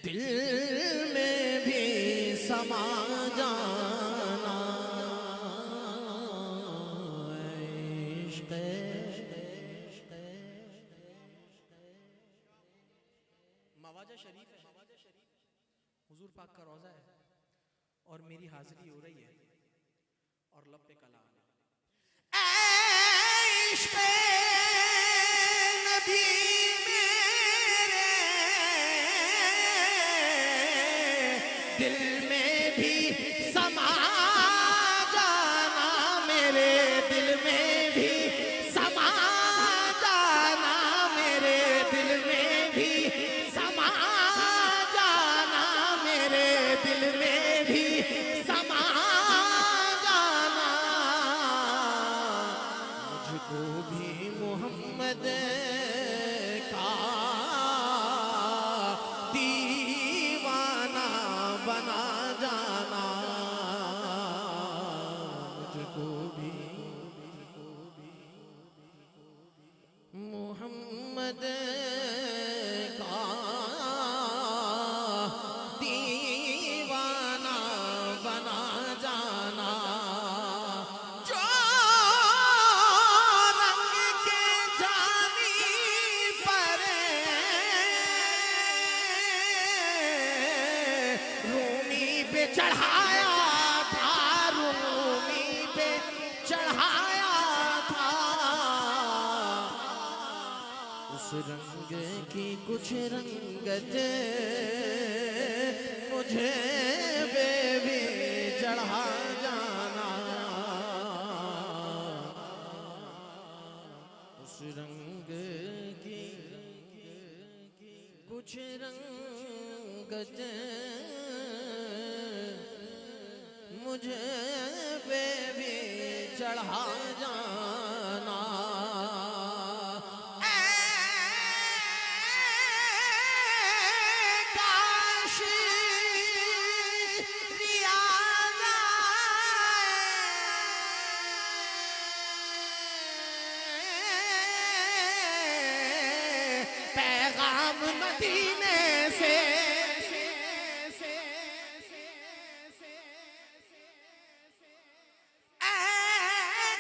दिल में भी समा जाना इश्क़। मवाजा शरीफ है, हुजूर पाक का रोज़ा है और मेरी हाजिरी हो रही है और लब पे कलाम इश्क़ नबी मेरे दिल में भी समा जाना, मेरे दिल में भी समा जाना, मेरे दिल में भी समा जाना, मेरे दिल में भी समा जाना। मुझको भी मोहम्मद का दीवाना बना जाना, मुझको भी मोहम्मद का दीवाना बना जाना। जो रंग के जानी पर रूमी पे चढ़ाया था, रूमी पे चढ़ाया था, उस रंग की कुछ रंगत मुझे भी चढ़ा जाना, उस रंग की कुछ रंगत मुझे भी चढ़ा जाना। पैगाम मदीने से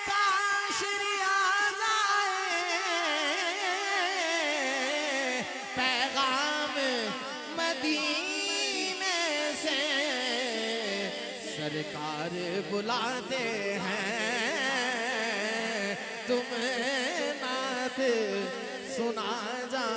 काश रियाज़ आए, पैगाम मदीने से सरकार बुलाते हैं, तुम नात सुना जा